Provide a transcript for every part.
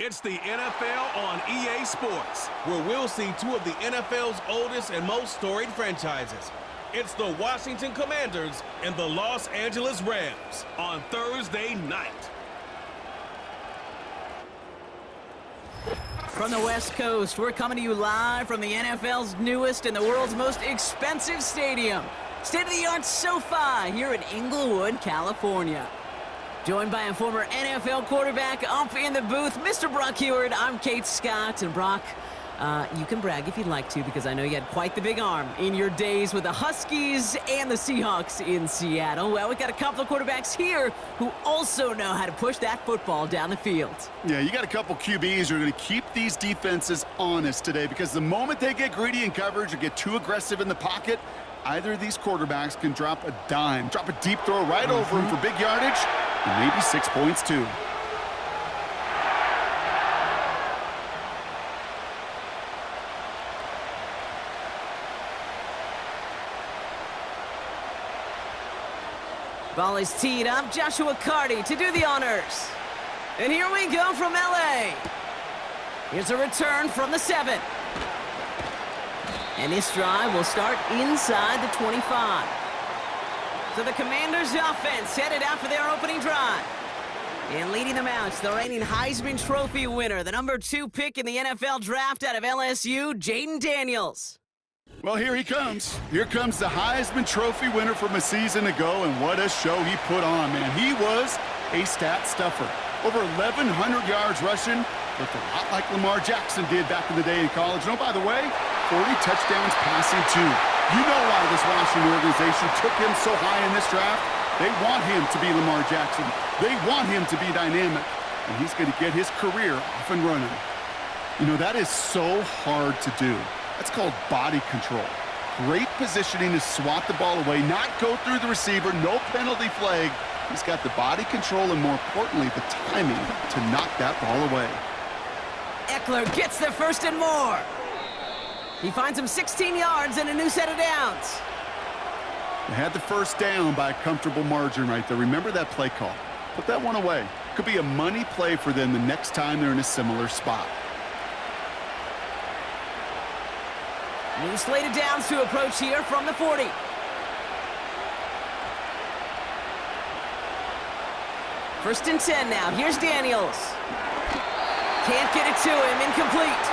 It's the NFL on EA Sports, where we'll see two of the NFL's oldest and most storied franchises. It's the Washington Commanders and the Los Angeles Rams on Thursday night. From the West Coast, we're coming to you live from the NFL's newest and the world's most expensive stadium, state-of-the-art SoFi here in Inglewood, California. Joined by a former NFL quarterback up in the booth, Mr. Brock Heward. I'm Kate Scott, and Brock, you can brag if you'd like to, because I know you had quite the big arm in your days with the Huskies and the Seahawks in Seattle. Well, we've got a couple of quarterbacks here who also know how to push that football down the field. Yeah, you got a couple QBs who are going to keep these defenses honest today, because the moment they get greedy in coverage or get too aggressive in the pocket, either of these quarterbacks can drop a dime, drop a deep throw right over him for big yardage, and maybe 6 points too. Ball is teed up. Joshua Carty to do the honors. And here we go from LA. Here's a return from the 7. And this drive will start inside the 25. So the Commanders' offense headed out for their opening drive. And leading them out, the reigning Heisman Trophy winner, the number 2 pick in the NFL draft out of LSU, Jayden Daniels. Well, here he comes. Here comes the Heisman Trophy winner from a season ago, and what a show he put on, man. He was a stat stuffer. Over 1,100 yards rushing, looked a lot like Lamar Jackson did back in the day in college. And oh, by the way, 40 touchdowns passing too. You know why this Washington organization took him so high in this draft. They want him to be Lamar Jackson. They want him to be dynamic. And he's going to get his career off and running. You know, that is so hard to do. That's called body control. Great positioning to swat the ball away, not go through the receiver, no penalty flag. He's got the body control and, more importantly, the timing to knock that ball away. Eckler gets the first and more. He finds him 16 yards and a new set of downs. They had the first down by a comfortable margin right there. Remember that play call. Put that one away. Could be a money play for them the next time they're in a similar spot. New slated downs to approach here from the 40. First and 10 now. Here's Daniels. Can't get it to him. Incomplete.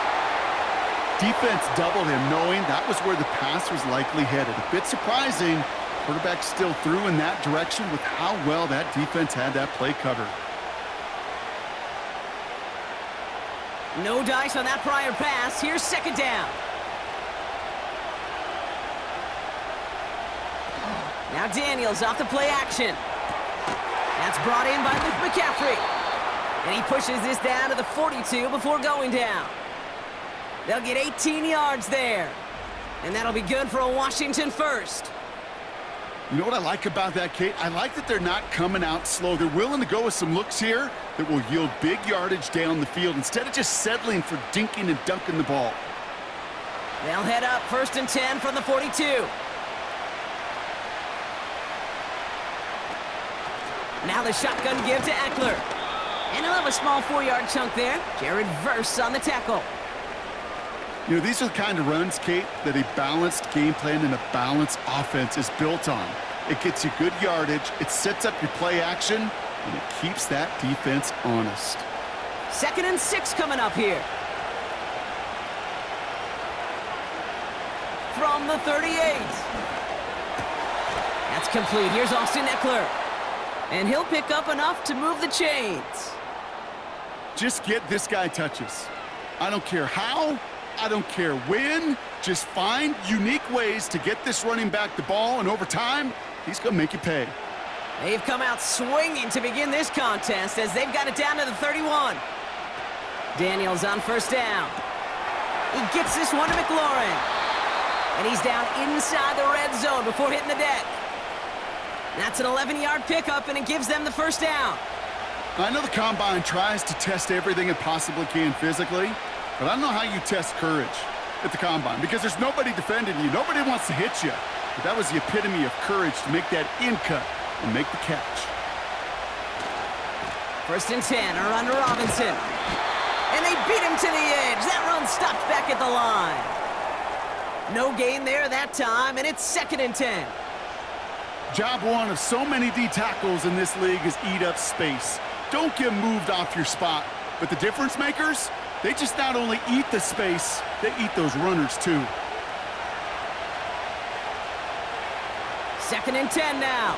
Defense doubled him, knowing that was where the pass was likely headed. A bit surprising. Quarterback still threw in that direction with how well that defense had that play covered. No dice on that prior pass. Here's second down. Now Daniels off the play action. That's brought in by Luke McCaffrey. And he pushes this down to the 42 before going down. They'll get 18 yards there. And that'll be good for a Washington first. You know what I like about that, Kate? I like that they're not coming out slow. They're willing to go with some looks here that will yield big yardage down the field instead of just settling for dinking and dunking the ball. They'll head up first and 10 from the 42. Now the shotgun give to Eckler. And he'll have a small 4-yard chunk there. Jared Verse on the tackle. You know, these are the kind of runs, Kate, that a balanced game plan and a balanced offense is built on. It gets you good yardage, it sets up your play action, and it keeps that defense honest. 2nd and 6 coming up here. From the 38. That's complete. Here's Austin Eckler. And he'll pick up enough to move the chains. Just get this guy touches. I don't care how, I don't care when. Just find unique ways to get this running back the ball, and over time, he's going to make you pay. They've come out swinging to begin this contest as they've got it down to the 31. Daniels on first down. He gets this one to McLaurin. And he's down inside the red zone before hitting the deck. That's an 11-yard pickup, and it gives them the first down. I know the Combine tries to test everything it possibly can physically, but I don't know how you test courage at the Combine, because there's nobody defending you. Nobody wants to hit you. But that was the epitome of courage to make that in cut and make the catch. First and 10, or under Robinson. And they beat him to the edge. That run stopped back at the line. No gain there that time, and it's 2nd and 10. Job one of so many D tackles in this league is eat up space. Don't get moved off your spot. But the difference makers, they just not only eat the space, they eat those runners too. 2nd and 10 now.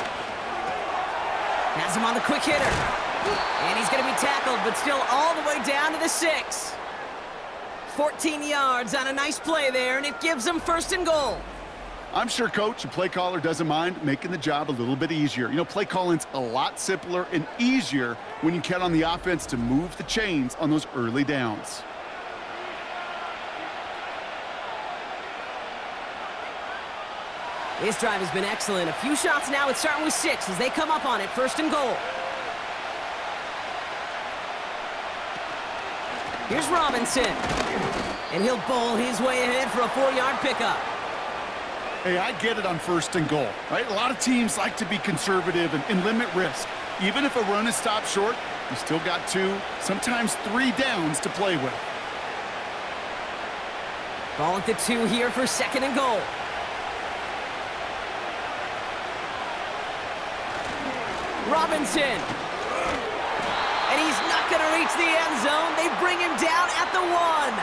Has him on the quick hitter. And he's going to be tackled, but still all the way down to the 6. 14 yards on a nice play there, and it gives them 1st and goal. I'm sure coach and play caller doesn't mind making the job a little bit easier. You know, play calling's a lot simpler and easier when you count on the offense to move the chains on those early downs. This drive has been excellent. A few shots now. It's starting with 6 as they come up on it. 1st and goal. Here's Robinson. And he'll bowl his way ahead for a 4-yard pickup. Hey, I get it on 1st and goal, right? A lot of teams like to be conservative and limit risk. Even if a run is stopped short, you still got 2, sometimes 3 downs to play with. Ball at the 2 here for 2nd and goal. Robinson. And he's not going to reach the end zone. They bring him down at the 1.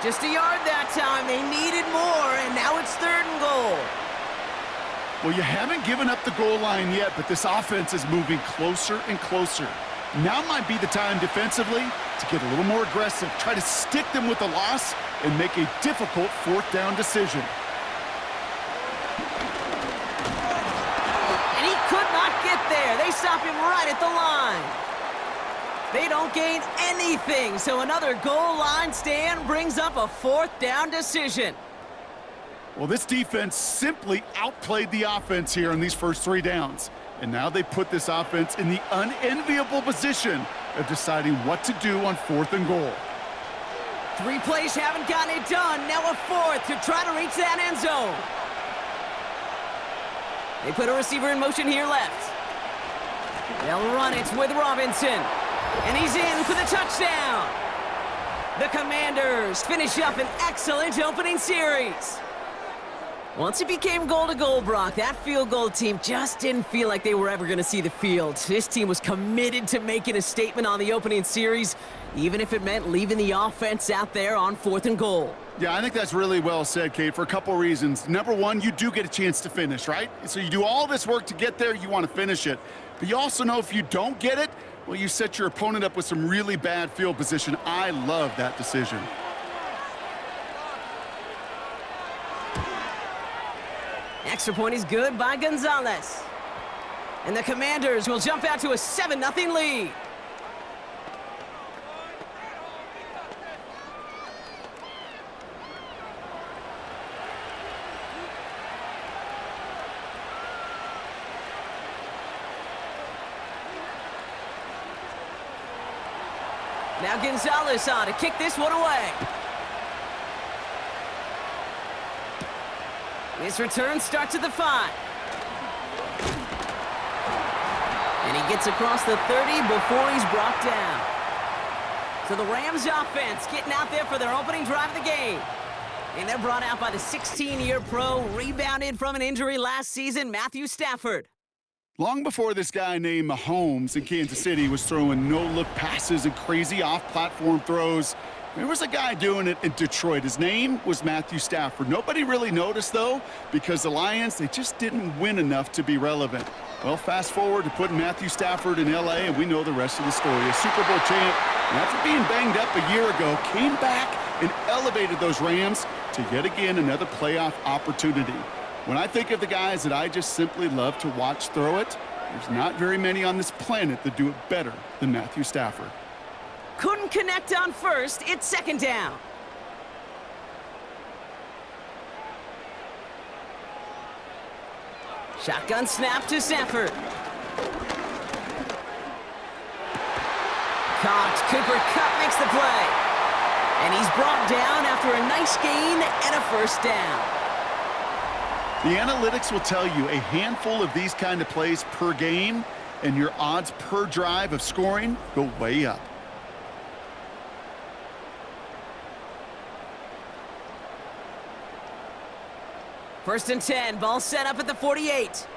Just a yard that time. They needed more, and now it's 3rd and goal. Well, you haven't given up the goal line yet, but this offense is moving closer and closer. Now might be the time defensively to get a little more aggressive, try to stick them with the loss, and make a difficult 4th down decision. There. They stop him right at the line. They don't gain anything, so another goal line stand brings up a 4th down decision. Well, this defense simply outplayed the offense here in these first 3 downs. And now they put this offense in the unenviable position of deciding what to do on 4th and goal. 3 plays haven't gotten it done. Now a 4th to try to reach that end zone. They put a receiver in motion here left. They'll run it with Robinson. And he's in for the touchdown. The Commanders finish up an excellent opening series. Once it became goal-to-goal, Brock, that field goal team just didn't feel like they were ever going to see the field. This team was committed to making a statement on the opening series, even if it meant leaving the offense out there on 4th and goal. Yeah, I think that's really well said, Kate, for a couple reasons. Number one, you do get a chance to finish, right? So you do all this work to get there, you want to finish it. But you also know if you don't get it, well, you set your opponent up with some really bad field position. I love that decision. Extra point is good by Gonzalez. And the Commanders will jump out to a 7-0 lead. Now Gonzalez on to kick this one away. This return starts at the 5. And he gets across the 30 before he's brought down. So the Rams offense getting out there for their opening drive of the game. And they're brought out by the 16-year pro, rebounded from an injury last season, Matthew Stafford. Long before this guy named Mahomes in Kansas City was throwing no-look passes and crazy off-platform throws, there was a guy doing it in Detroit. His name was Matthew Stafford. Nobody really noticed, though, because the Lions, they just didn't win enough to be relevant. Well, fast forward to putting Matthew Stafford in L.A., and we know the rest of the story. A Super Bowl champ, and after being banged up a year ago, came back and elevated those Rams to yet again another playoff opportunity. When I think of the guys that I just simply love to watch throw it, there's not very many on this planet that do it better than Matthew Stafford. Couldn't connect on first. It's 2nd down. Shotgun snap to Stafford. Caught. Cooper Kupp makes the play. And he's brought down after a nice gain and a 1st down. The analytics will tell you a handful of these kind of plays per game, and your odds per drive of scoring go way up. First and 10, ball set up at the 48.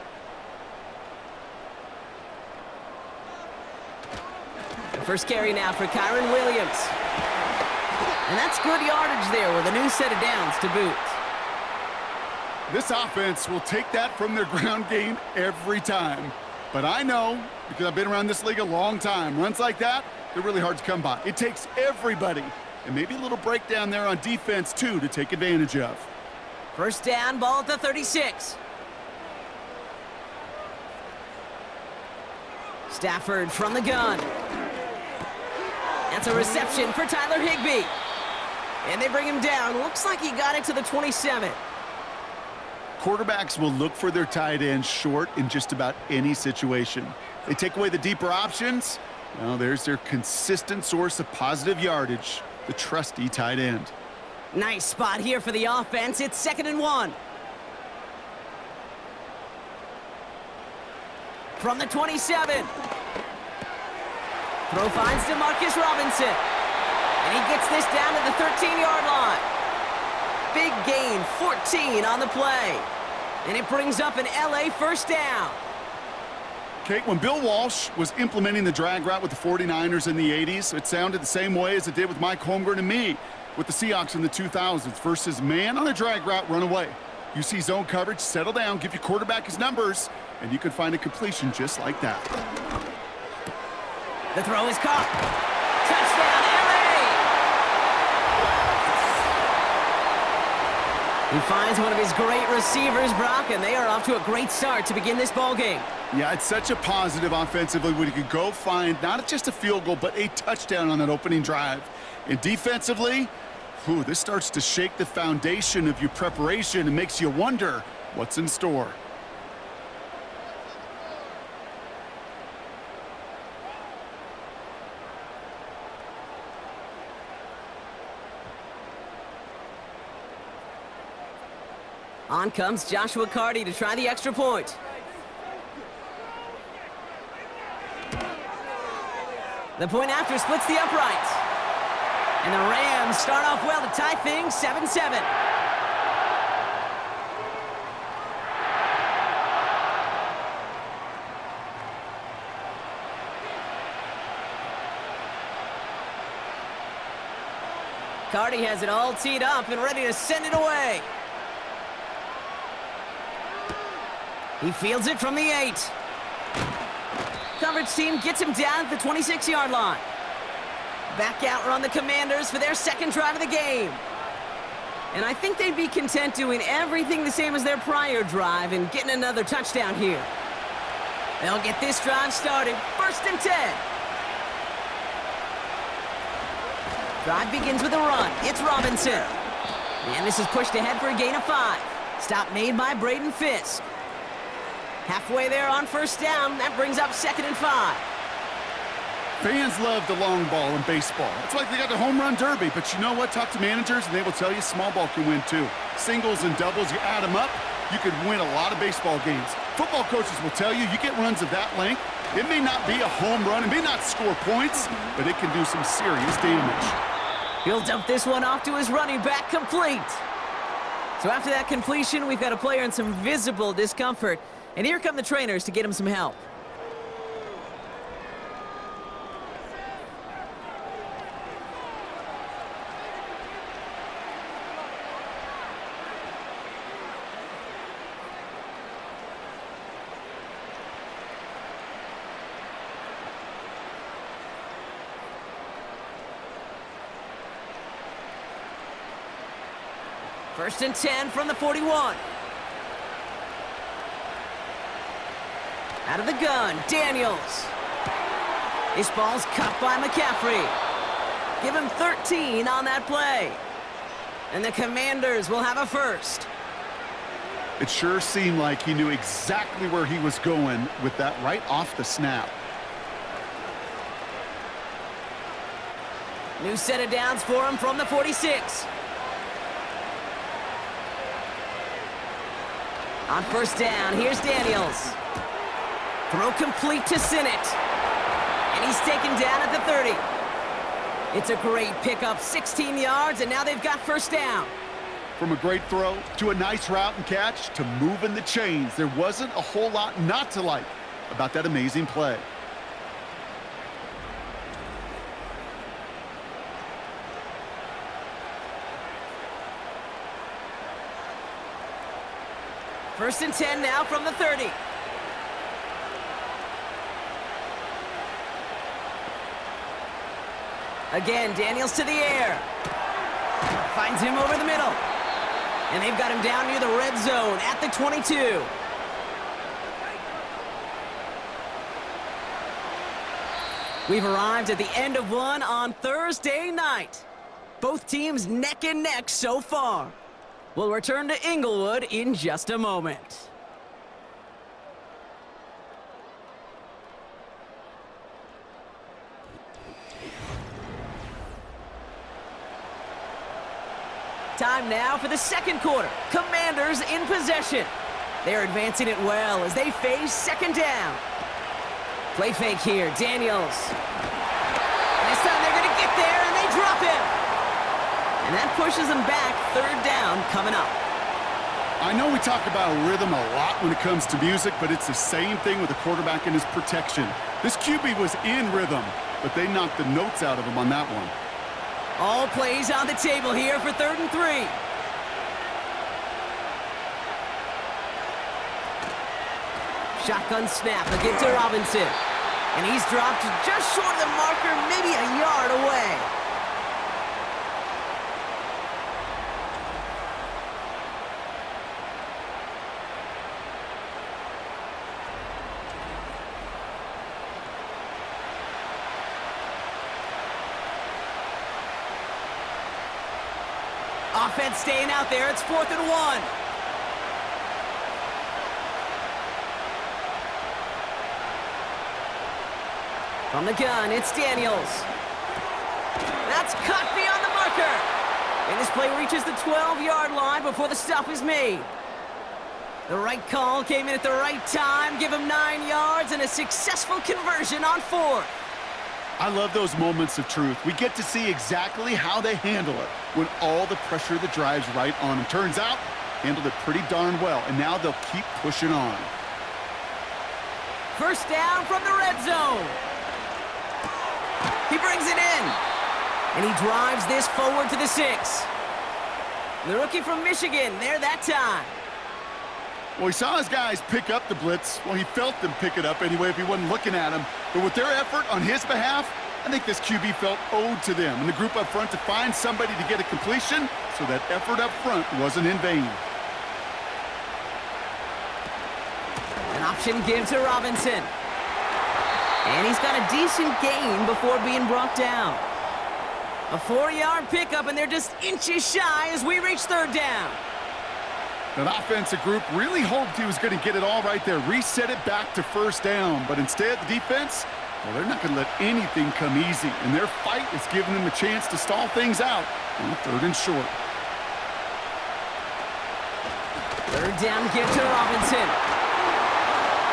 The first carry now for Kyron Williams. And that's good yardage there with a new set of downs to boot. This offense will take that from their ground game every time. But I know, because I've been around this league a long time, runs like that, they're really hard to come by. It takes everybody, and maybe a little breakdown there on defense, too, to take advantage of. First down, ball at the 36. Stafford from the gun. That's a reception for Tyler Higbee. And they bring him down. Looks like he got it to the 27. Quarterbacks will look for their tight end short in just about any situation. They take away the deeper options. Well, there's their consistent source of positive yardage, the trusty tight end. Nice spot here for the offense. It's 2nd and 1. From the 27. Throw finds DeMarcus Robinson. And he gets this down to the 13-yard line. Big gain, 14 on the play. And it brings up an LA first down. Kate, when Bill Walsh was implementing the drag route with the 49ers in the 80s, it sounded the same way as it did with Mike Holmgren and me with the Seahawks in the 2000s versus man on a drag route, run away. You see zone coverage, settle down, give your quarterback his numbers, and you can find a completion just like that. The throw is caught. Touchdown, LA! He finds one of his great receivers, Brock, and they are off to a great start to begin this ball game. Yeah, it's such a positive offensively when you can go find not just a field goal, but a touchdown on that opening drive. And defensively, this starts to shake the foundation of your preparation and makes you wonder what's in store. On comes Joshua Carty to try the extra point. The point after splits the uprights. And the Rams start off well to tie things 7-7. Carty has it all teed up and ready to send it away. He fields it from the 8. Coverage team gets him down at the 26-yard line. Back out run the Commanders for their second drive of the game. And I think they'd be content doing everything the same as their prior drive and getting another touchdown here. They'll get this drive started. 1st and 10. Drive begins with a run. It's Robinson. And this is pushed ahead for a gain of 5. Stop made by Braden Fisk. Halfway there on first down. That brings up 2nd and 5. Fans love the long ball in baseball. It's like they got the home run derby, but you know what? Talk to managers and they will tell you small ball can win too. Singles and doubles, you add them up, you could win a lot of baseball games. Football coaches will tell you, you get runs of that length, it may not be a home run, it may not score points, but it can do some serious damage. He'll dump this one off to his running back, complete. So after that completion, we've got a player in some visible discomfort. And here come the trainers to get him some help. First and 10 from the 41. Out of the gun, Daniels. This ball's cut by McCaffrey. Give him 13 on that play. And the Commanders will have a first. It sure seemed like he knew exactly where he was going with that right off the snap. New set of downs for him from the 46. On first down, here's Daniels. Throw complete to Sinnott. And he's taken down at the 30. It's a great pickup, 16 yards, and now they've got first down. From a great throw to a nice route and catch to moving the chains, there wasn't a whole lot not to like about that amazing play. First and 10 now from the 30. Again, Daniels to the air. Finds him over the middle. And they've got him down near the red zone at the 22. We've arrived at the end of one on Thursday night. Both teams neck and neck so far. We'll return to Inglewood in just a moment. Time now for the second quarter. Commanders in possession. They're advancing it well as they face second down. Play fake here, Daniels. This time they're going to get there, and they drop him. And that pushes them back. Third down coming up. I know we talk about rhythm a lot when it comes to music, but it's the same thing with the quarterback and his protection. This QB was in rhythm, but they knocked the notes out of him on that one. All plays on the table here for 3rd and 3. Shotgun snap against Robinson. And he's dropped just short of the marker, maybe a yard away. Offense staying out there. It's 4th and 1. From the gun, it's Daniels. That's cut beyond the marker. And this play reaches the 12-yard line before the stop is made. The right call came in at the right time. Give him 9 yards and a successful conversion on 4th. I love those moments of truth. We get to see exactly how they handle it when all the pressure that drives right on them. Turns out, handled it pretty darn well, and now they'll keep pushing on. First down from the red zone. He brings it in, and he drives this forward to the 6. The rookie from Michigan there that time. Well, he saw his guys pick up the blitz. Well, he felt them pick it up anyway if he wasn't looking at him. But with their effort on his behalf, I think this QB felt owed to them and the group up front to find somebody to get a completion, so that effort up front wasn't in vain. An option give to Robinson. And he's got a decent gain before being brought down. A 4-yard pickup, and they're just inches shy as we reach 3rd down. That offensive group really hoped he was going to get it all right there, reset it back to 1st down. But instead, the defense, well, they're not going to let anything come easy. And their fight is giving them a chance to stall things out on 3rd and short. 3rd down give to Robinson.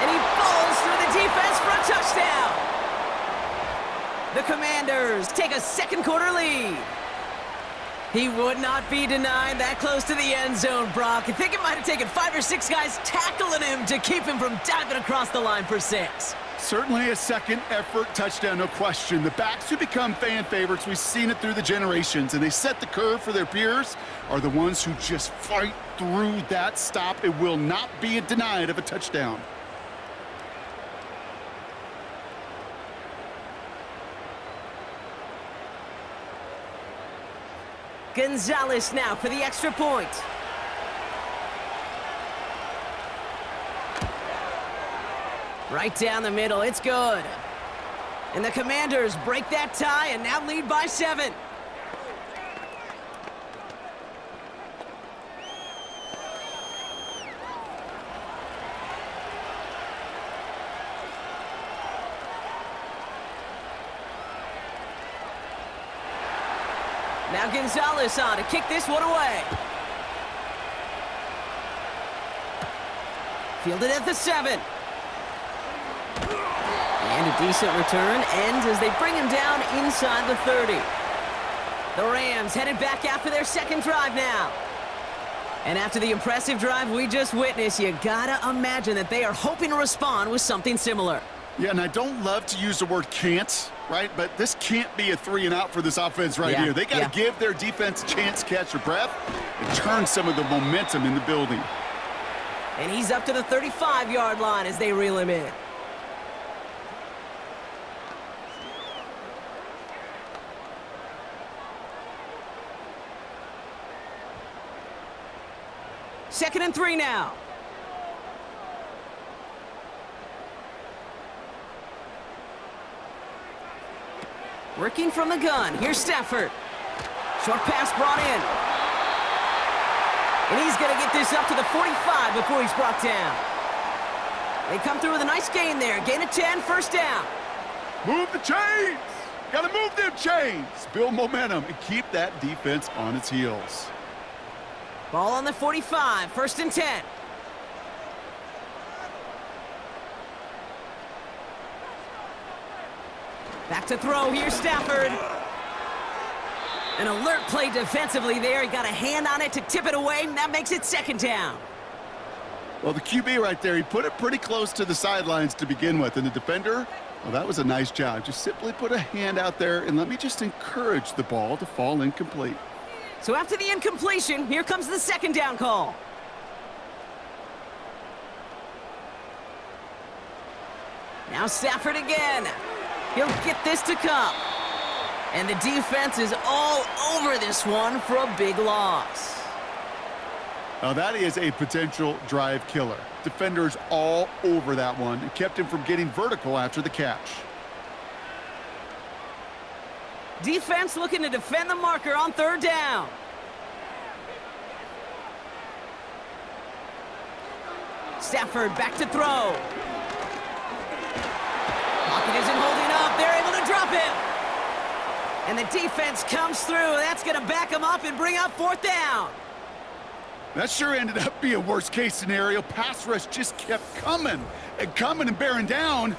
And he falls through the defense for a touchdown. The Commanders take a second quarter lead. He would not be denied that close to the end zone, Brock. I think it might have taken 5 or 6 guys tackling him to keep him from diving across the line for 6. Certainly a second effort touchdown, no question. The backs who become fan favorites, we've seen it through the generations, and they set the curve for their peers, are the ones who just fight through that stop. It will not be denied of a touchdown. Gonzalez now for the extra point. Right down the middle, it's good. And the Commanders break that tie and now lead by 7. Now Gonzalez on to kick this one away. Fielded at the 7. And a decent return ends as they bring him down inside the 30. The Rams headed back after their second drive now. And after the impressive drive we just witnessed, you gotta imagine that they are hoping to respond with something similar. Yeah, and I don't love to use the word can't, right? But this can't be a 3-and-out for this offense right here. They got to give their defense a chance to catch their breath and turn some of the momentum in the building. And he's up to the 35-yard line as they reel him in. Second and 3 now. Working from the gun. Here's Stafford. Short pass brought in. And he's going to get this up to the 45 before he's brought down. They come through with a nice gain there. Gain of 10, first down. Move the chains. Got to move them chains. Build momentum and keep that defense on its heels. Ball on the 45, first and 10. Back to throw, here's Stafford. An alert play defensively there. He got a hand on it to tip it away, and that makes it second down. Well, the QB right there, he put it pretty close to the sidelines to begin with. And the defender, well, that was a nice job. Just simply put a hand out there, and let me just encourage the ball to fall incomplete. So after the incompletion, here comes the second down call. Now Stafford again. He'll get this to come. And the defense is all over this one for a big loss. Now that is a potential drive killer. Defenders all over that one and kept him from getting vertical after the catch. Defense looking to defend the marker on third down. Stafford back to throw. Pocket isn't holding up. They're able to drop him. And the defense comes through. That's going to back him up and bring up fourth down. That sure ended up being a worst-case scenario. Pass rush just kept coming and bearing down.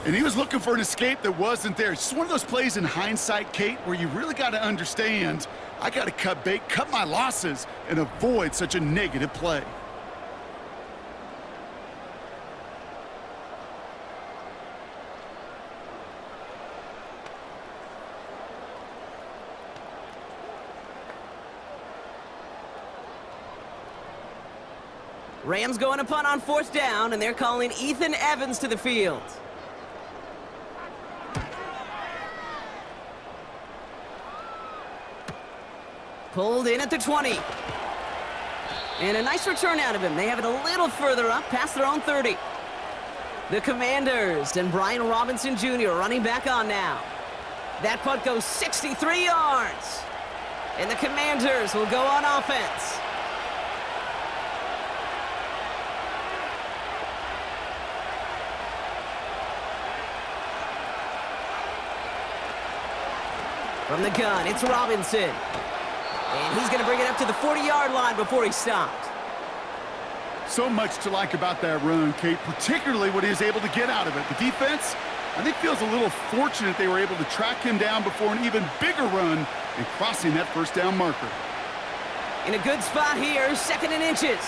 And he was looking for an escape that wasn't there. It's just one of those plays in hindsight, Kate, where you really got to understand, I got to cut bait, cut my losses, and avoid such a negative play. Rams going to punt on fourth down, and they're calling Ethan Evans to the field. Pulled in at the 20. And a nice return out of him. They have it a little further up, past their own 30. The Commanders and Brian Robinson Jr. running back on now. That punt goes 63 yards. And the Commanders will go on offense. From the gun, it's Robinson. And he's going to bring it up to the 40-yard line before he stopped. So much to like about that run, Kate, particularly what he was able to get out of it. The defense, I think, feels a little fortunate they were able to track him down before an even bigger run and crossing that first down marker. In a good spot here, second and inches.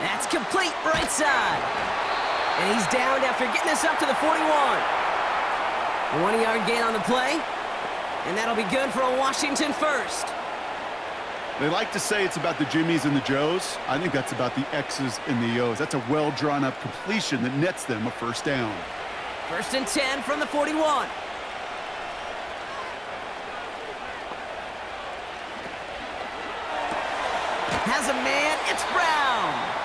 That's complete right side. And he's downed after getting this up to the 41. A 1-yard gain on the play. And that'll be good for a Washington first. They like to say it's about the Jimmies and the Joes. I think that's about the X's and the O's. That's a well-drawn-up completion that nets them a first down. First and 10 from the 41. Has a man, it's Brown.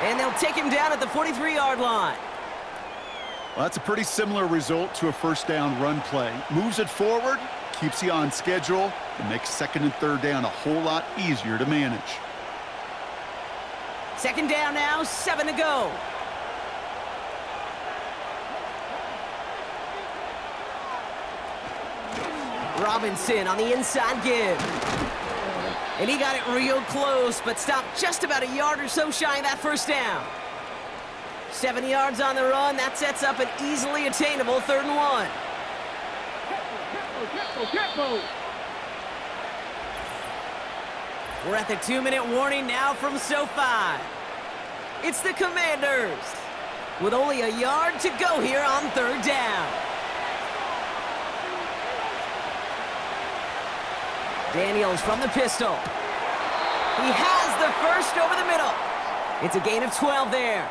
And they'll take him down at the 43-yard line. Well, that's a pretty similar result to a first down run play. Moves it forward, keeps you on schedule, and makes second and third down a whole lot easier to manage. Second down now, 7 to go. Robinson on the inside give. And he got it real close, but stopped just about a yard or so shy of that first down. 7 yards on the run. That sets up an easily attainable 3rd and 1. We're at the 2-minute warning now from SoFi. It's the Commanders with only a yard to go here on third down. Daniels from the pistol. He has the first over the middle. It's a gain of 12 there.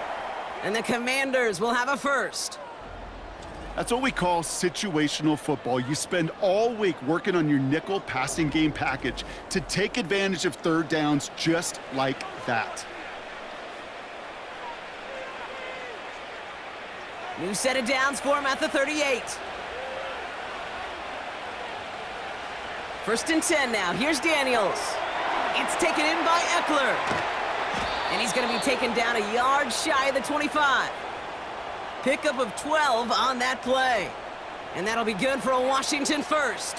And the Commanders will have a first. That's what we call situational football. You spend all week working on your nickel passing game package to take advantage of third downs just like that. New set of downs for him at the 38. First and 10 now. Here's Daniels. It's taken in by Eckler. And he's going to be taken down a yard shy of the 25. Pickup of 12 on that play. And that'll be good for a Washington first.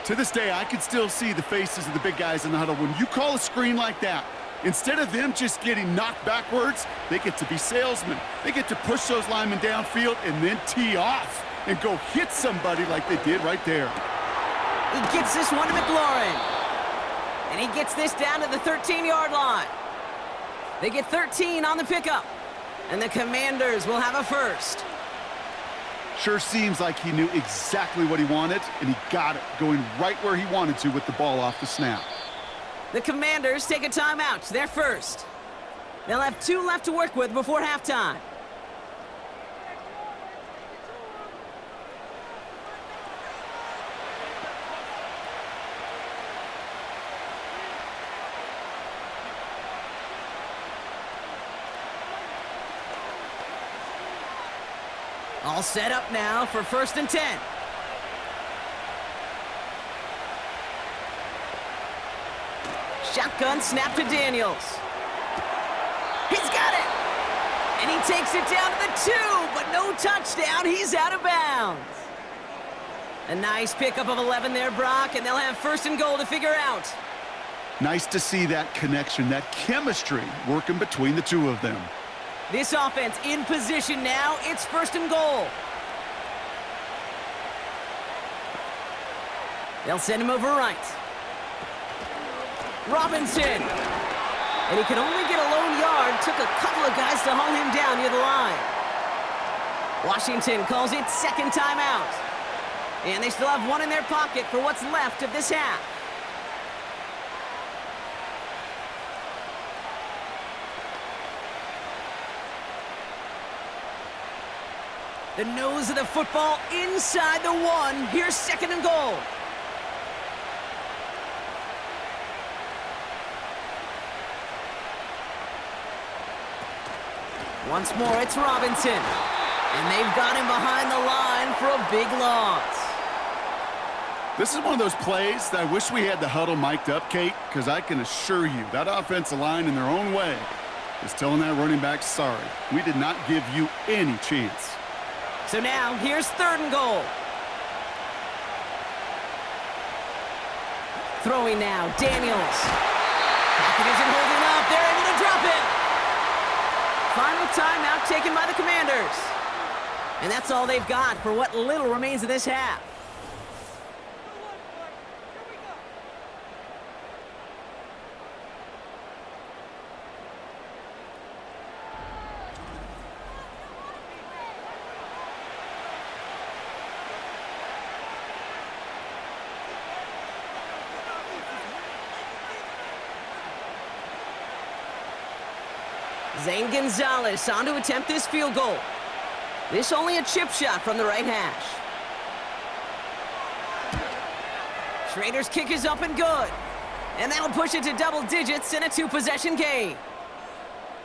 To this day, I can still see the faces of the big guys in the huddle. When you call a screen like that, instead of them just getting knocked backwards, they get to be salesmen. They get to push those linemen downfield and then tee off and go hit somebody like they did right there. He gets this one to McLaurin. And he gets this down to the 13-yard line. They get 13 on the pickup. And the Commanders will have a first. Sure seems like he knew exactly what he wanted, and he got it, going right where he wanted to with the ball off the snap. The Commanders take a timeout. They're first. They'll have 2 left to work with before halftime. All set up now for first and 10. Shotgun snap to Daniels. He's got it! And he takes it down to the 2, but no touchdown. He's out of bounds. A nice pickup of 11 there, Brock, and they'll have first and goal to figure out. Nice to see that connection, that chemistry working between the two of them. This offense in position now. It's first and goal. They'll send him over right. Robinson. And he can only get a lone yard. Took a couple of guys to haul him down near the line. Washington calls it second timeout. And they still have one in their pocket for what's left of this half. The nose of the football inside the 1. Here's second and goal. Once more, it's Robinson. And they've got him behind the line for a big loss. This is one of those plays that I wish we had the huddle mic'd up, Kate, because I can assure you that offensive line in their own way is telling that running back, sorry, we did not give you any chance. So now, here's third and goal. Throwing now, Daniels. Pocket isn't holding up. They're able to drop it. Final timeout taken by the Commanders. And that's all they've got for what little remains of this half. Zane Gonzalez on to attempt this field goal. This only a chip shot from the right hash. Schrader's kick is up and good. And that'll push it to double digits in a 2-possession game.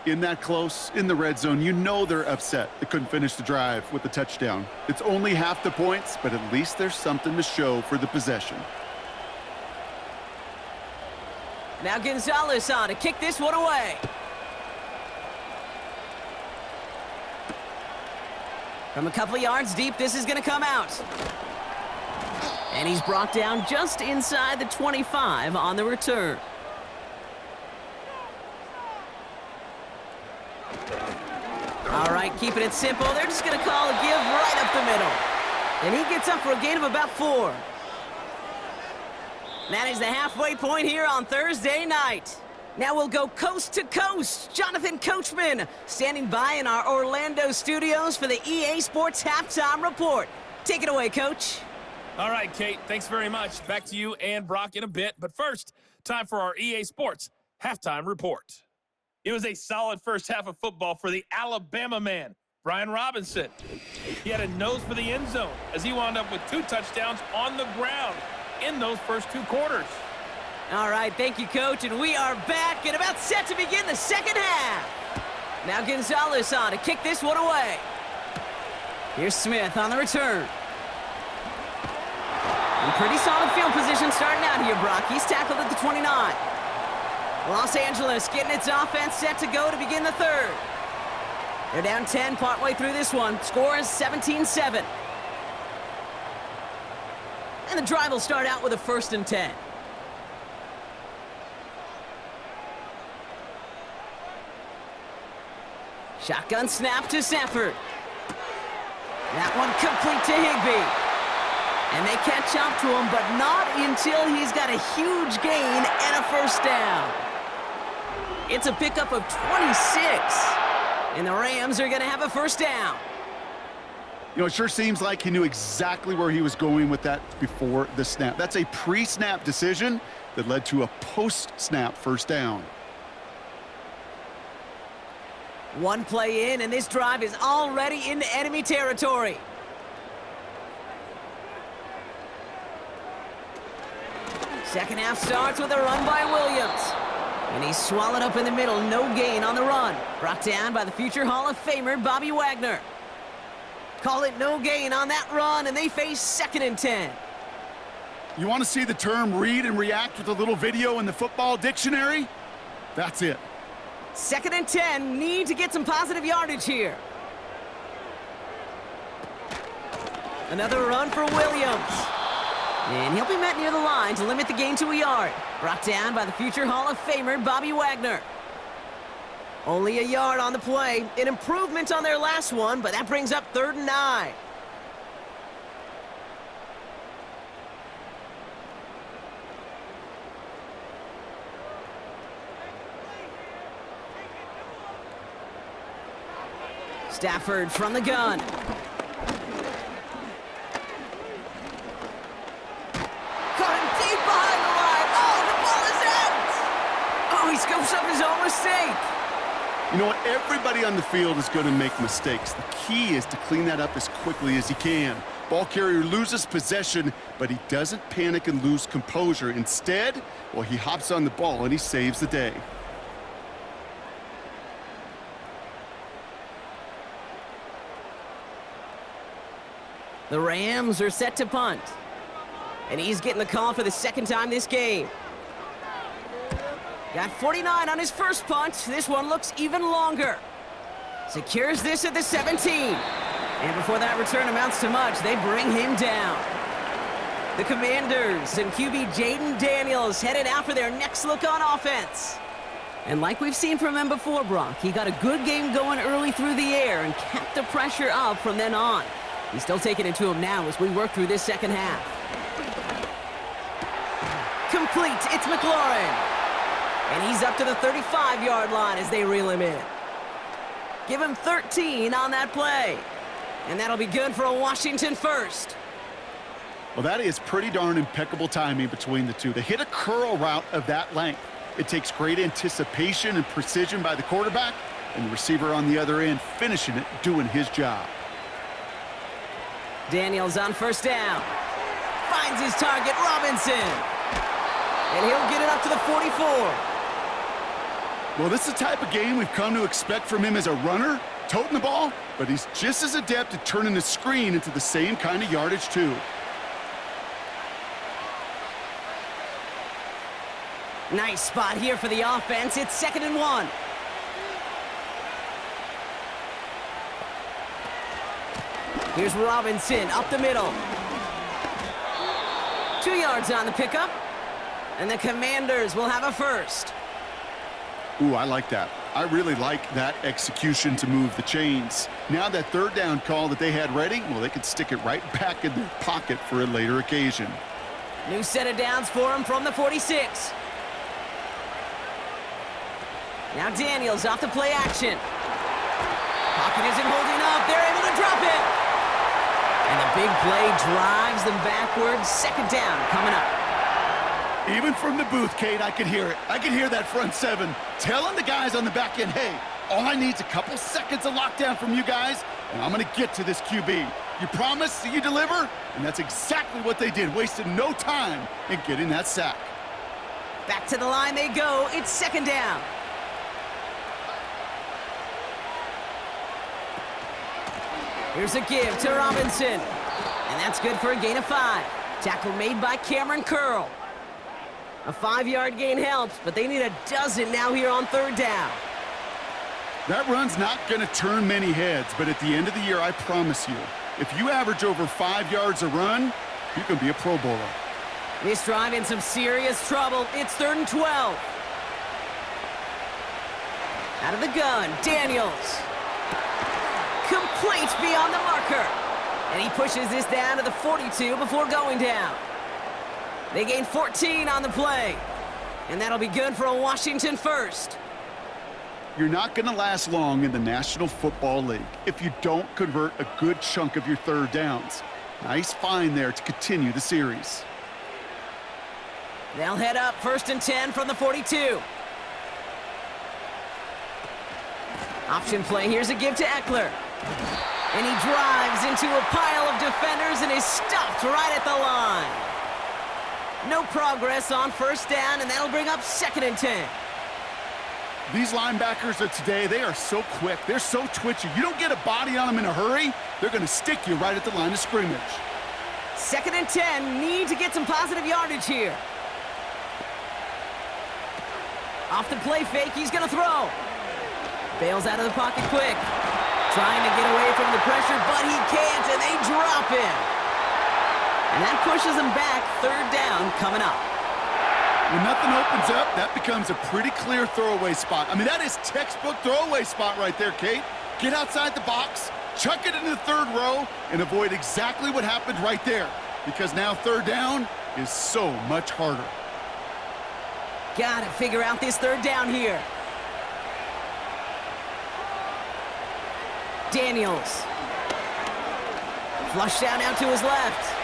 In that close, in the red zone, you know they're upset they couldn't finish the drive with the touchdown. It's only half the points, but at least there's something to show for the possession. Now Gonzalez on to kick this one away. From a couple of yards deep, this is going to come out. And he's brought down just inside the 25 on the return. All right, keeping it simple. They're just going to call a give right up the middle. And he gets up for a gain of about 4. That is the halfway point here on Thursday night. Now we'll go coast to coast. Jonathan Coachman standing by in our Orlando studios for the EA Sports Halftime Report. Take it away, Coach. All right, Kate, thanks very much. Back to you and Brock in a bit. But first, time for our EA Sports Halftime Report. It was a solid first half of football for the Alabama man, Brian Robinson. He had a nose for the end zone as he wound up with 2 touchdowns on the ground in those first 2 quarters. All right, thank you, Coach, and we are back and about set to begin the second half. Now Gonzalez on to kick this one away. Here's Smith on the return. In pretty solid field position starting out here, Brock. He's tackled at the 29. Los Angeles getting its offense set to go to begin the third. They're down 10 partway through this one. Score is 17-7. And the drive will start out with a 1st and 10. Shotgun snap to Stafford. That one complete to Higbee. And they catch up to him, but not until he's got a huge gain and a 1st down. It's a pickup of 26. And the Rams are going to have a 1st down. You know, it sure seems like he knew exactly where he was going with that before the snap. That's a pre-snap decision that led to a post-snap 1st down. One play in, and this drive is already into enemy territory. Second half starts with a run by Williams. And he's swallowed up in the middle, no gain on the run. Brought down by the future Hall of Famer, Bobby Wagner. Call it no gain on that run, and they face 2nd and 10. You want to see the term read and react with a little video in the football dictionary? That's it. 2nd and 10, need to get some positive yardage here. Another run for Williams. And he'll be met near the line to limit the gain to a yard. Brought down by the future Hall of Famer, Bobby Wagner. Only a yard on the play. An improvement on their last one, but that brings up 3rd and 9. Stafford from the gun. He scoops up his own mistake. You know what? Everybody on the field is going to make mistakes. The key is to clean that up as quickly as he can. Ball carrier loses possession, but he doesn't panic and lose composure. Instead, well, he hops on the ball and he saves the day. The Rams are set to punt. And he's getting the call for the 2nd time this game. Got 49 on his first punt. This one looks even longer. Secures this at the 17. And before that return amounts to much, they bring him down. The Commanders and QB Jaden Daniels headed out for their next look on offense. And like we've seen from him before, Brock, he got a good game going early through the air and kept the pressure up from then on. He's still taking it to him now as we work through this second half. Complete. It's McLaurin. And he's up to the 35-yard line as they reel him in. Give him 13 on that play. And that'll be good for a Washington 1st. Well, that is pretty darn impeccable timing between the two. To hit a curl route of that length, it takes great anticipation and precision by the quarterback, and the receiver on the other end finishing it, doing his job. Daniels on 1st down. Finds his target, Robinson. And he'll get it up to the 44. Well, this is the type of game we've come to expect from him as a runner, toting the ball, but he's just as adept at turning the screen into the same kind of yardage, too. Nice spot here for the offense. It's 2nd and 1. Here's Robinson up the middle. 2 yards on the pickup. And the Commanders will have a 1st. Ooh, I like that. I really like that execution to move the chains. Now that third down call that they had ready, well, they could stick it right back in their pocket for a later occasion. New set of downs for him from the 46. Now Daniels off the play action. Pocket isn't holding up. They're able to drop it. And the big play drives them backwards. Second down coming up. Even from the booth, Kate, I could hear it. I could hear that front seven telling the guys on the back end, hey, all I need is a couple seconds of lockdown from you guys, and I'm going to get to this QB. You promise that you deliver? And that's exactly what they did, wasted no time in getting that sack. Back to the line they go. It's second down. Here's a give to Robinson. And that's good for a gain of 5. Tackle made by Cameron Curl. A 5-yard gain helps, but they need a dozen now here on third down. That run's not going to turn many heads, but at the end of the year, I promise you, if you average over 5 yards a run, you can be a Pro Bowler. This drive in some serious trouble. It's 3rd and 12. Out of the gun, Daniels. Complete beyond the marker. And he pushes this down to the 42 before going down. They gain 14 on the play. And that'll be good for a Washington first. You're not going to last long in the National Football League if you don't convert a good chunk of your third downs. Nice find there to continue the series. They'll head up 1st and 10 from the 42. Option play. Here's a give to Eckler. And he drives into a pile of defenders and is stopped right at the line. No progress on 1st down, and that'll bring up 2nd and 10. These linebackers of today, they are so quick. They're so twitchy. You don't get a body on them in a hurry, they're going to stick you right at the line of scrimmage. 2nd and 10. Need to get some positive yardage here. Off the play fake, he's going to throw. Bails out of the pocket quick. Trying to get away from the pressure, but he can't, and they drop him. And that pushes him back. 3rd down coming up. When nothing opens up, that becomes a pretty clear throwaway spot. I mean, that is textbook throwaway spot right there, Kate. Get outside the box, chuck it into the 3rd row, and avoid exactly what happened right there. Because now 3rd down is so much harder. Gotta figure out this 3rd down here. Daniels. Flush down out to his left.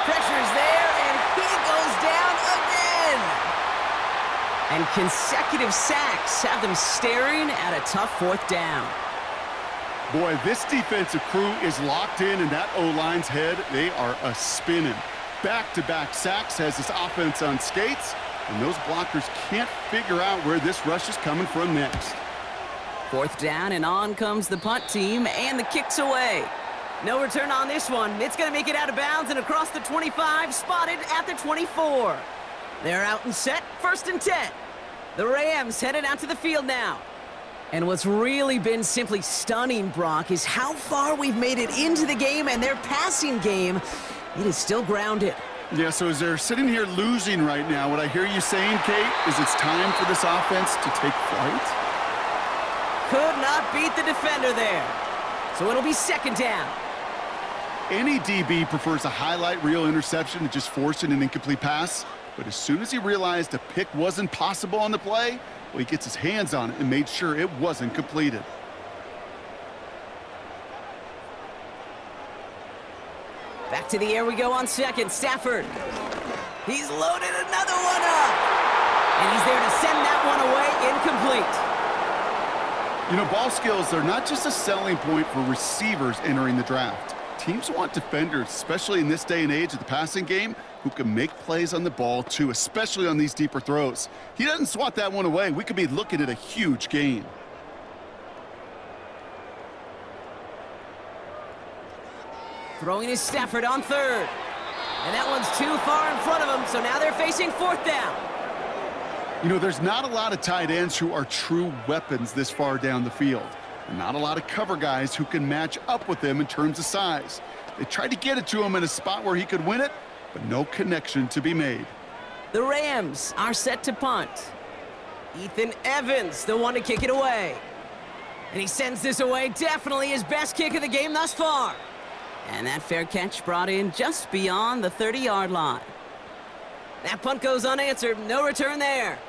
Pressure's there, and he goes down again. And consecutive sacks have them staring at a tough 4th down. Boy, this defensive crew is locked in, and that O-line's head, they are a-spinning. Back-to-back sacks has this offense on skates, and those blockers can't figure out where this rush is coming from next. 4th down, and on comes the punt team, and the kick's away. No return on this one. It's going to make it out of bounds and across the 25, spotted at the 24. They're out and set, 1st and 10. The Rams headed out to the field now. And what's really been simply stunning, Brock, is how far we've made it into the game, and their passing game, it is still grounded. Yeah, so as they're sitting here losing right now, what I hear you saying, Kate, is it's time for this offense to take flight? Could not beat the defender there. So it'll be 2nd down. Any DB prefers a highlight reel interception to just forcing an incomplete pass. But as soon as he realized a pick wasn't possible on the play, well, he gets his hands on it and made sure it wasn't completed. Back to the air we go on 2nd. Stafford. He's loaded another one up. And he's there to send that one away incomplete. You know, ball skills are not just a selling point for receivers entering the draft. Teams want defenders, especially in this day and age of the passing game, who can make plays on the ball, too, especially on these deeper throws. He doesn't swat that one away. We could be looking at a huge gain. Throwing is Stafford on 3rd. And that one's too far in front of him, so now they're facing 4th down. You know, there's not a lot of tight ends who are true weapons this far down the field. And not a lot of cover guys who can match up with him in terms of size. They tried to get it to him in a spot where he could win it, but no connection to be made. The Rams are set to punt. Ethan Evans, the one to kick it away. And he sends this away, definitely his best kick of the game thus far. And that fair catch brought in just beyond the 30-yard line. That punt goes unanswered, no return there.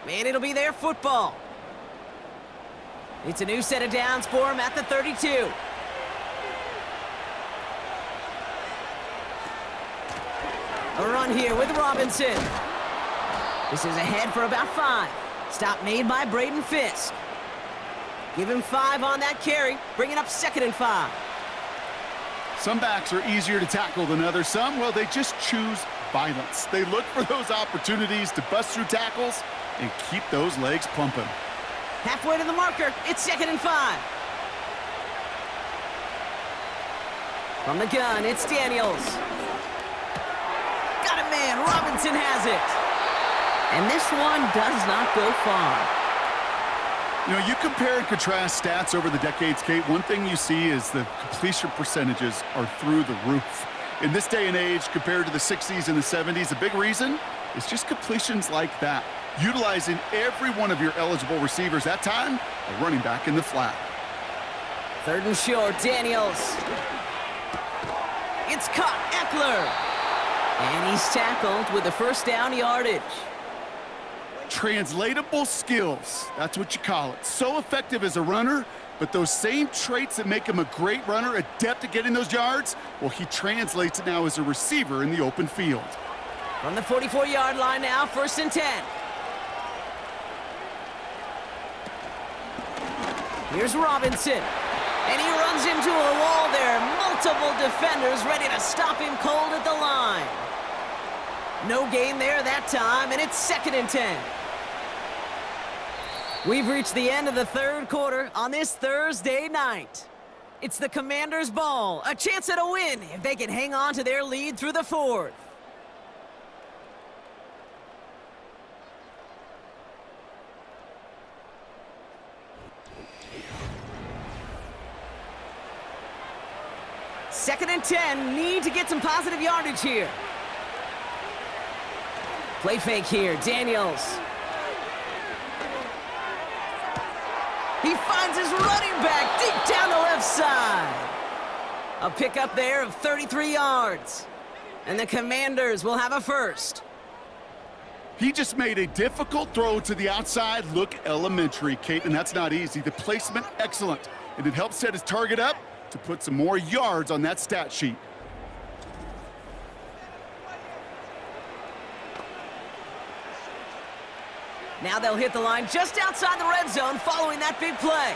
And it'll be their football. It's a new set of downs for him at the 32. A run here with Robinson. This is ahead for about 5. Stop made by Braden Fisk. Give him 5 on that carry, bringing up 2nd and 5. Some backs are easier to tackle than others. Some, well, they just choose violence. They look for those opportunities to bust through tackles and keep those legs pumping. Halfway to the marker, it's 2nd and 5. From the gun, it's Daniels. Got it, man. Robinson has it. And this one does not go far. You know, you compare and contrast stats over the decades, Kate. One thing you see is the completion percentages are through the roof. In this day and age, compared to the 60s and the 70s, a big reason is just completions like that. Utilizing every one of your eligible receivers. That time, a running back in the flat. 3rd and short, Daniels. It's caught, Eckler. And he's tackled with the 1st down yardage. Translatable skills, that's what you call it. So effective as a runner, but those same traits that make him a great runner, adept at getting those yards, well, he translates it now as a receiver in the open field. From the 44-yard line now, 1st and 10. Here's Robinson. And he runs into a wall there. Multiple defenders ready to stop him cold at the line. No gain there that time, and it's 2nd and 10. We've reached the end of the 3rd quarter on this Thursday night. It's the Commanders' ball, a chance at a win if they can hang on to their lead through the 4th. Second and 10, need to get some positive yardage here. Play fake here, Daniels. He finds his running back deep down the left side. A pickup there of 33 yards. And the Commanders will have a 1st. He just made a difficult throw to the outside. Look elementary, Kate, and that's not easy. The placement, excellent. And it helps set his target up to put some more yards on that stat sheet. Now they'll hit the line just outside the red zone following that big play.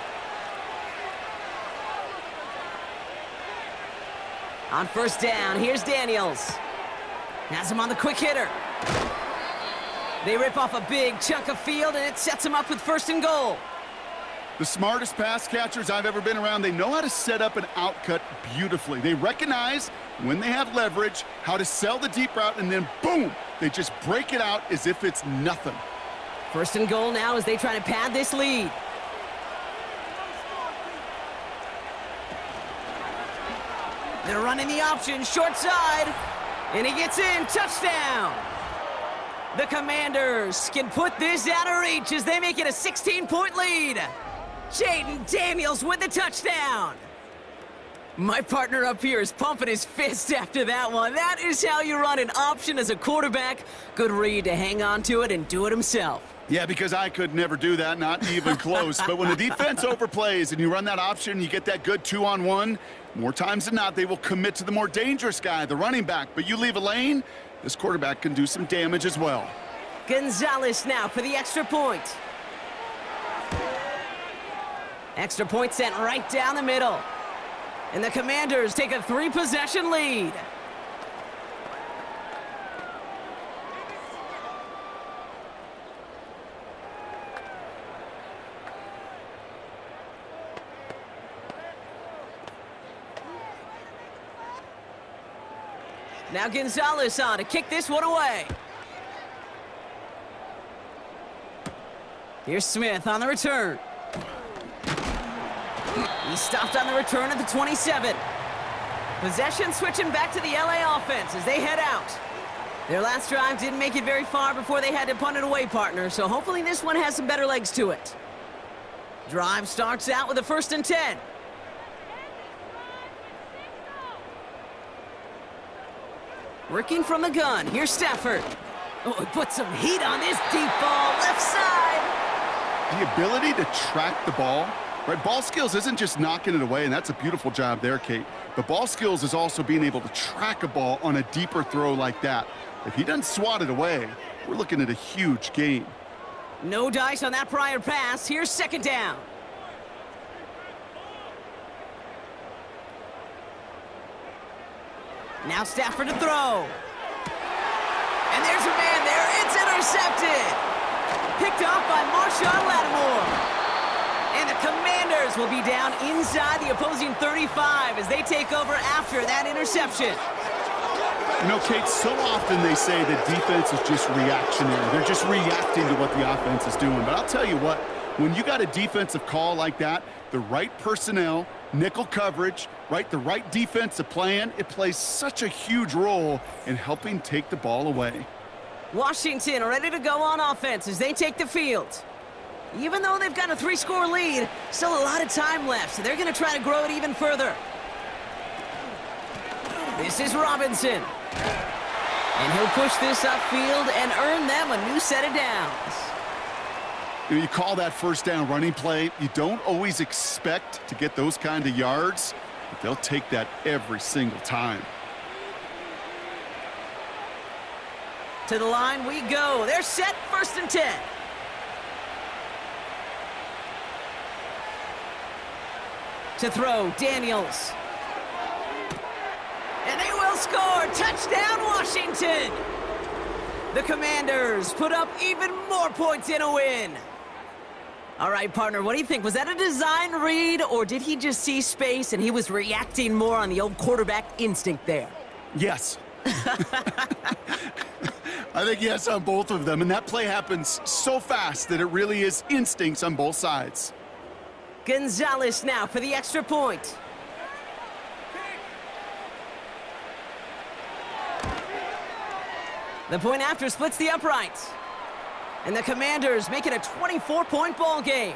On 1st down, here's Daniels. Has him on the quick hitter. They rip off a big chunk of field, and it sets him up with 1st and goal. The smartest pass catchers I've ever been around, they know how to set up an outcut beautifully. They recognize when they have leverage, how to sell the deep route, and then boom, they just break it out as if it's nothing. 1st and goal now as they try to pad this lead. They're running the option, short side, and he gets in, touchdown. The Commanders can put this out of reach as they make it a 16-point lead. Jaden Daniels with the touchdown. My partner up here is pumping his fist after that one. That is how you run an option as a quarterback. Good read to hang on to it and do it himself. Yeah, because I could never do that, not even close. But when the defense overplays and you run that option, you get that good 2-on-1, more times than not, they will commit to the more dangerous guy, the running back. But you leave a lane, this quarterback can do some damage as well. Gonzalez now for the extra point. Extra point sent right down the middle. And the Commanders take a 3-possession lead. Now Gonzalez on to kick this one away. Here's Smith on the return. He stopped on the return at the 27. Possession switching back to the LA offense as they head out. Their last drive didn't make it very far before they had to punt it away, partner, so hopefully this one has some better legs to it. Drive starts out with a 1st and 10. Working from the gun, here's Stafford. Oh, he put some heat on this deep ball, left side. The ability to track the ball, right? Ball skills isn't just knocking it away, and that's a beautiful job there, Kate. But ball skills is also being able to track a ball on a deeper throw like that. If he doesn't swat it away, we're looking at a huge gain. No dice on that prior pass. Here's 2nd down. Now Stafford to throw. And there's a man there. It's intercepted. Picked off by Marshawn Lattimore. And the Commanders will be down inside the opposing 35 as they take over after that interception. You know, Kate, so often they say that defense is just reactionary. They're just reacting to what the offense is doing. But I'll tell you what, when you got a defensive call like that, the right personnel, nickel coverage, right, the right defensive plan, it plays such a huge role in helping take the ball away. Washington ready to go on offense as they take the field. Even though they've got a 3-score lead, still a lot of time left, so they're going to try to grow it even further. This is Robinson. And he'll push this upfield and earn them a new set of downs. You call that 1st down running play. You don't always expect to get those kind of yards, but they'll take that every single time. To the line we go. They're set, 1st and 10. To throw, Daniels. And they will score. Touchdown, Washington. The Commanders put up even more points in a win. All right, partner, what do you think? Was that a design read, or did he just see space and he was reacting more on the old quarterback instinct there? Yes. I think yes on both of them, and that play happens so fast that it really is instincts on both sides. Gonzalez now for the extra point. The point after splits the uprights. And the Commanders make it a 24-point ball game.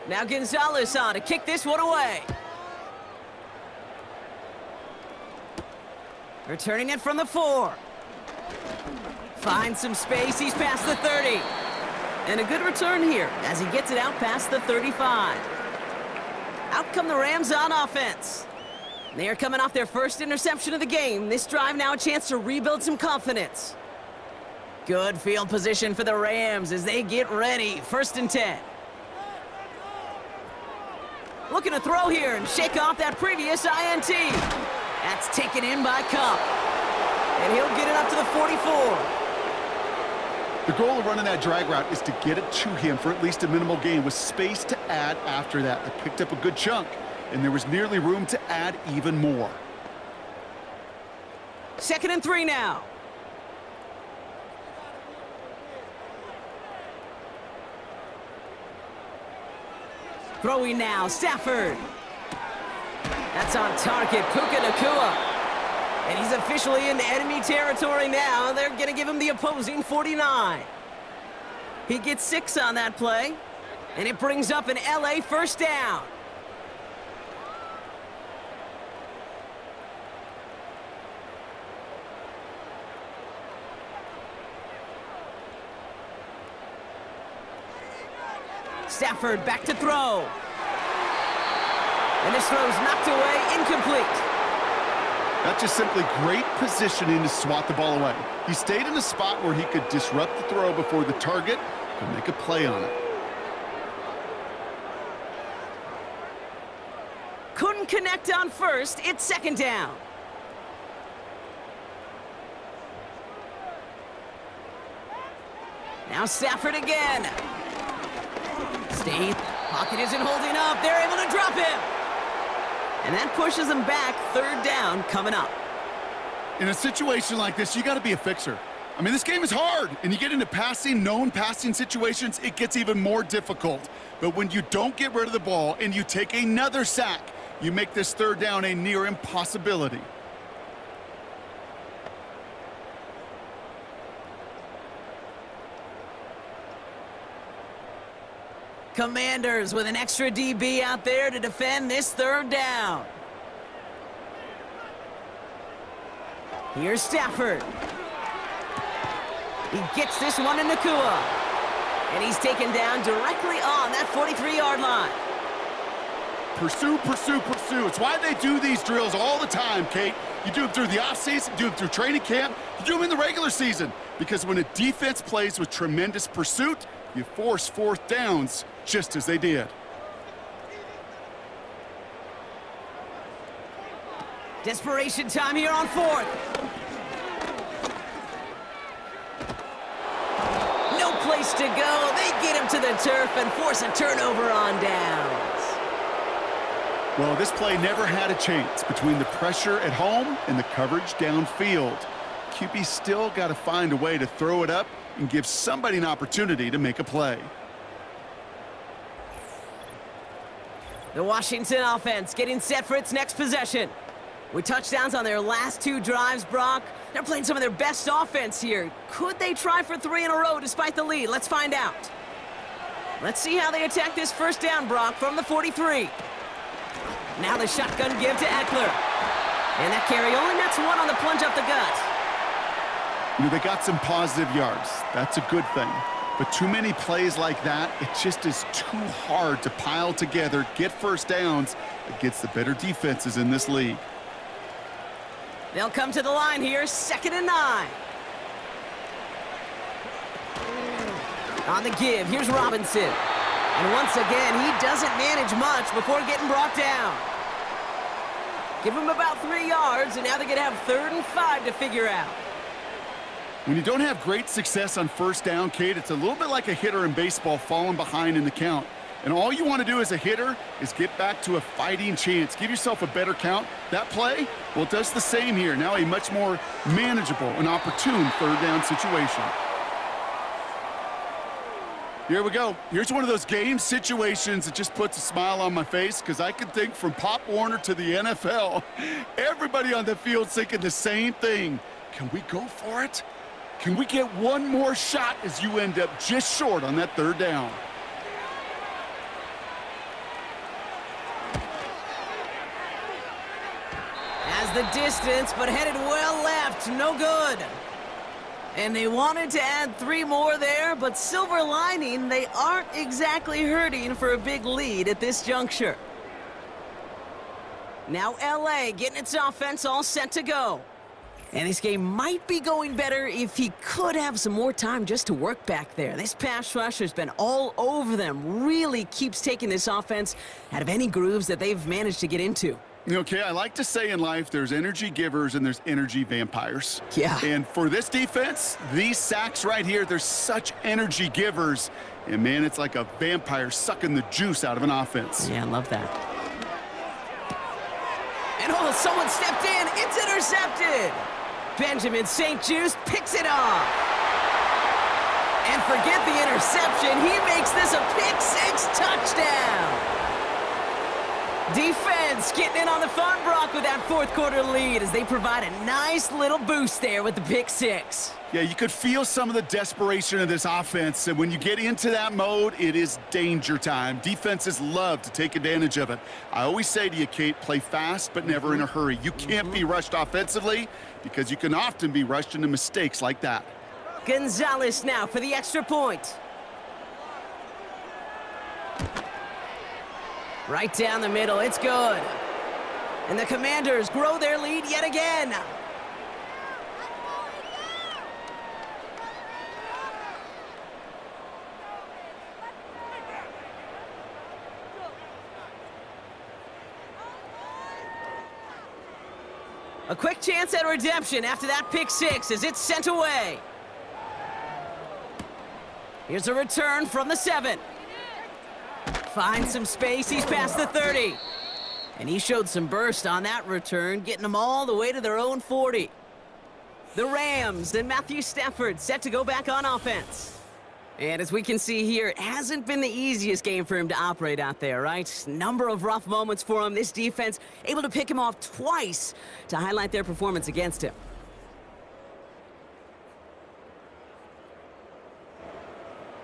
Now Gonzalez on to kick this one away. Returning it from the 4. Finds some space, he's past the 30. And a good return here as he gets it out past the 35. Out come the Rams on offense. They are coming off their first interception of the game. This drive now a chance to rebuild some confidence. Good field position for the Rams as they get ready. 1st and 10. Looking to throw here and shake off that previous INT. That's taken in by Cup. And he'll get it up to the 44. The goal of running that drag route is to get it to him for at least a minimal gain with space to add after that. They picked up a good chunk, and there was nearly room to add even more. 2nd and 3 now. Throwing now, Stafford. That's on target, Puka Nacua. And he's officially in enemy territory now. They're going to give him the opposing 49. He gets 6 on that play. And it brings up an LA 1st down. Stafford back to throw. And this throw's knocked away, incomplete. That's just simply great positioning to swat the ball away. He stayed in a spot where he could disrupt the throw before the target could make a play on it. Couldn't connect on 1st. It's 2nd down. Now Stafford again. Steve, pocket isn't holding up. They're able to drop him. And that pushes them back. 3rd down coming up. In a situation like this, you got to be a fixer. I mean, this game is hard, and you get into known passing situations, it gets even more difficult. But when you don't get rid of the ball and you take another sack, you make this third down a near impossibility. Commanders with an extra DB out there to defend this third down. Here's Stafford. He gets this one to Nakua. And he's taken down directly on that 43-yard line. Pursue, pursue, pursue. It's why they do these drills all the time, Kate. You do them through the offseason, you do them through training camp, you do them in the regular season. Because when a defense plays with tremendous pursuit, you force fourth downs just as they did. Desperation time here on fourth. No place to go. They get him to the turf and force a turnover on downs. Well, this play never had a chance between the pressure at home and the coverage downfield. QB still got to find a way to throw it up and give somebody an opportunity to make a play. The Washington offense getting set for its next possession. With touchdowns on their last two drives, Brock, they're playing some of their best offense here. Could they try for 3 in a row despite the lead? Let's find out. Let's see how they attack this first down, Brock, from the 43. Now the shotgun give to Eckler. And that carry only nets one on the plunge up the gut. You know, they got some positive yards. That's a good thing. But too many plays like that, it just is too hard to pile together, get first downs against the better defenses in this league. They'll come to the line here, 2nd and 9. On the give, here's Robinson. And once again, he doesn't manage much before getting brought down. Give him about 3 yards, and now they're going to have 3rd and 5 to figure out. When you don't have great success on first down, Kate, it's a little bit like a hitter in baseball falling behind in the count. And all you want to do as a hitter is get back to a fighting chance. Give yourself a better count. That play, well, it does the same here. Now a much more manageable and opportune 3rd down situation. Here we go. Here's one of those game situations that just puts a smile on my face because I can think from Pop Warner to the NFL. Everybody on the field thinking the same thing. Can we go for it? Can we get one more shot as you end up just short on that 3rd down? Has the distance, but headed well left. No good. And they wanted to add 3 more there, but silver lining, they aren't exactly hurting for a big lead at this juncture. Now LA getting its offense all set to go. And this game might be going better if he could have some more time just to work back there. This pass rush has been all over them. Really keeps taking this offense out of any grooves that they've managed to get into. Okay, I like to say in life there's energy givers and there's energy vampires. Yeah. And for this defense, these sacks right here, they're such energy givers. And, man, it's like a vampire sucking the juice out of an offense. Yeah, I love that. And, oh, someone stepped in. It's intercepted. Benjamin St. Juste picks it off. And forget the interception. He makes this a pick-6 touchdown. Defense getting in on the fun, Brock, with that 4th quarter lead as they provide a nice little boost there with the pick-6. Yeah, you could feel some of the desperation of this offense, and when you get into that mode, it is danger time. Defenses love to take advantage of it. I always say to you, Kate, play fast but never in a hurry. You can't be rushed offensively because you can often be rushed into mistakes like that. Gonzalez now for the extra point. Right down the middle, it's good. And the Commanders grow their lead yet again. A quick chance at redemption after that pick-6 as it's sent away. Here's a return from the 7. Finds some space, he's past the 30. And he showed some burst on that return, getting them all the way to their own 40. The Rams and Matthew Stafford set to go back on offense. And as we can see here, it hasn't been the easiest game for him to operate out there, right? Number of rough moments for him. This defense able to pick him off twice to highlight their performance against him.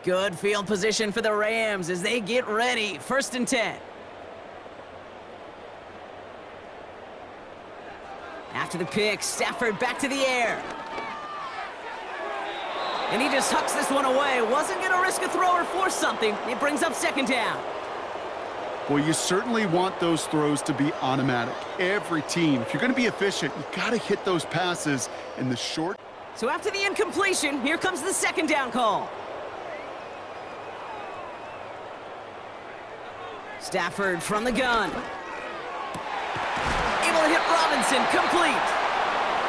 Good field position for the Rams as they get ready. 1st and 10. After the pick, Stafford back to the air. And he just hucks this one away. Wasn't going to risk a throw or force something. It brings up 2nd down. Well, you certainly want those throws to be automatic. Every team, if you're going to be efficient, you got to hit those passes in the short. So after the incompletion, here comes the 2nd down call. Stafford from the gun. Able to hit Robinson, complete.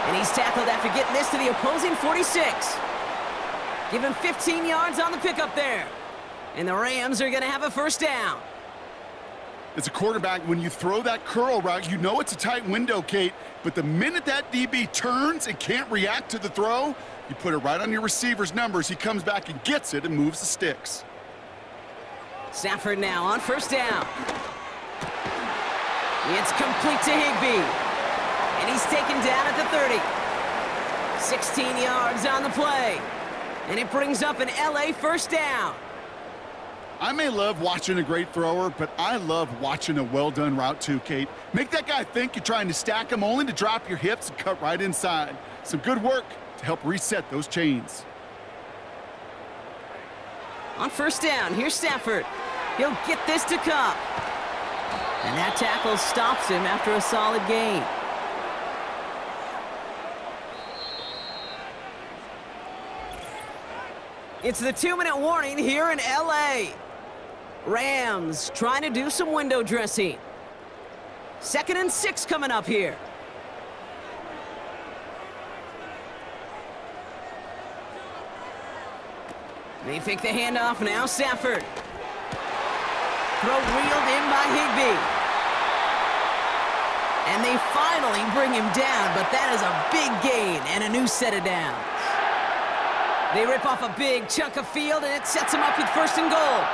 And he's tackled after getting this to the opposing 46. Give him 15 yards on the pickup there. And the Rams are going to have a 1st down. As a quarterback, when you throw that curl route, you know it's a tight window, Kate. But the minute that DB turns and can't react to the throw, you put it right on your receiver's numbers. He comes back and gets it and moves the sticks. Stafford now on 1st down. It's complete to Higbee. And he's taken down at the 30. 16 yards on the play. And it brings up an LA 1st down. I may love watching a great thrower, but I love watching a well-done route too, Kate. Make that guy think you're trying to stack him only to drop your hips and cut right inside. Some good work to help reset those chains. On 1st down, here's Stafford. He'll get this to Cup. And that tackle stops him after a solid gain. It's the 2-minute warning here in LA. Rams trying to do some window dressing. 2nd and 6 coming up here. They fake the handoff now, Stafford. Throw reeled in by Higbee. And they finally bring him down, but that is a big gain and a new set of downs. They rip off a big chunk of field, and it sets them up with 1st and goal.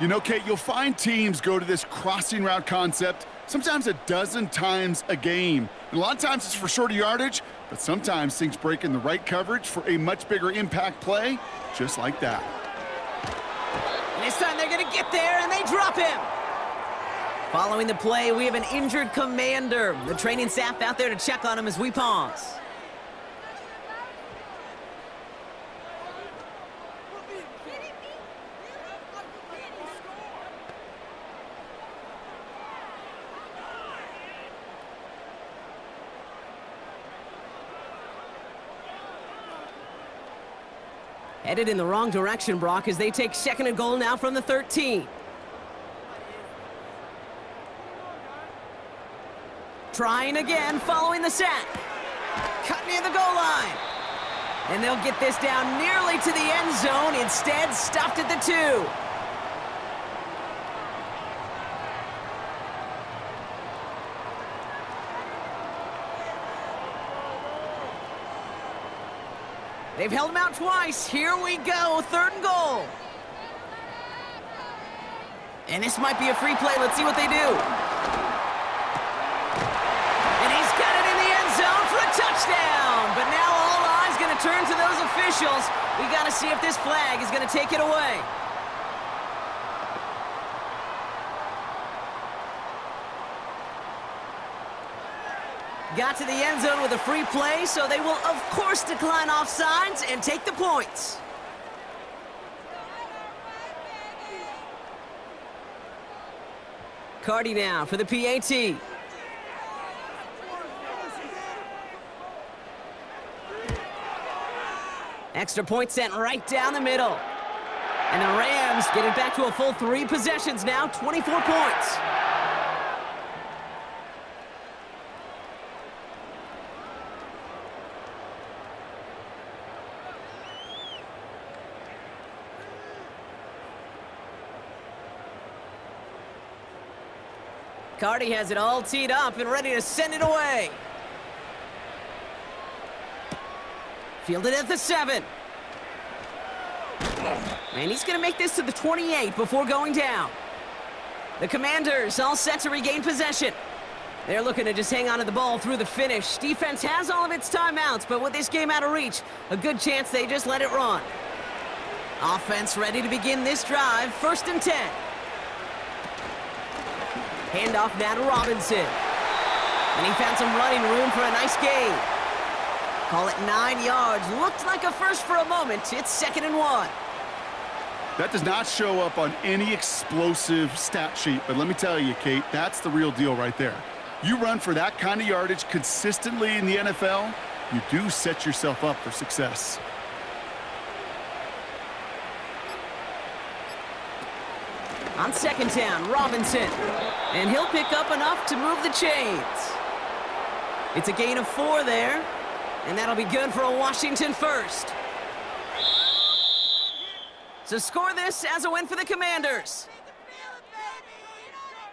You know, Kate, you'll find teams go to this crossing route concept sometimes a dozen times a game. And a lot of times it's for shorter yardage, but sometimes things break in the right coverage for a much bigger impact play, just like that. And this time they're going to get there, and they drop him. Following the play, we have an injured commander. The training staff out there to check on him as we pause. Headed in the wrong direction, Brock, as they take 2nd and goal now from the 13. Trying again, following the sack. Cut near the goal line. And they'll get this down nearly to the end zone. Instead, stopped at the 2. They've held him out twice. Here we go, 3rd and goal. And this might be a free play. Let's see what they do. And he's got it in the end zone for a touchdown. But now all eyes going to turn to those officials. We got to see if this flag is going to take it away. Got to the end zone with a free play, so they will, of course, decline offsides and take the points. Cardi now for the PAT. Extra point sent right down the middle. And the Rams get it back to a full 3 possessions now, 24 points. Cardi has it all teed up and ready to send it away. Fielded at the 7. And he's going to make this to the 28 before going down. The Commanders all set to regain possession. They're looking to just hang on to the ball through the finish. Defense has all of its timeouts, but with this game out of reach, a good chance they just let it run. Offense ready to begin this drive. 1st and 10. Handoff now to Robinson. And he found some running room for a nice gain. Call it 9 yards. Looked like a first for a moment. It's 2nd and 1. That does not show up on any explosive stat sheet, but let me tell you, Kate, that's the real deal right there. You run for that kind of yardage consistently in the NFL, you do set yourself up for success. On 2nd down, Robinson. And he'll pick up enough to move the chains. It's a gain of 4 there, and that'll be good for a Washington first. So score this as a win for the Commanders.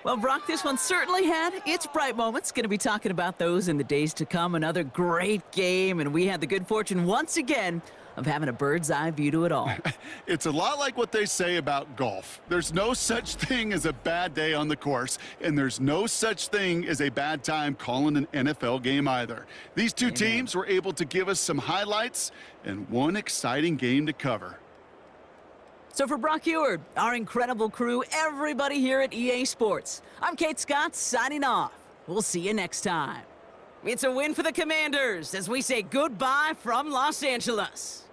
Well, Brock, this one certainly had its bright moments. Going to be talking about those in the days to come. Another great game, and we had the good fortune once again of having a bird's eye view to it all. It's a lot like what they say about golf. There's no such thing as a bad day on the course, and there's no such thing as a bad time calling an NFL game either. These two teams were able to give us some highlights and one exciting game to cover. So for Brock Eward, our incredible crew, everybody here at EA Sports, I'm Kate Scott signing off. We'll see you next time. It's a win for the Commanders as we say goodbye from Los Angeles.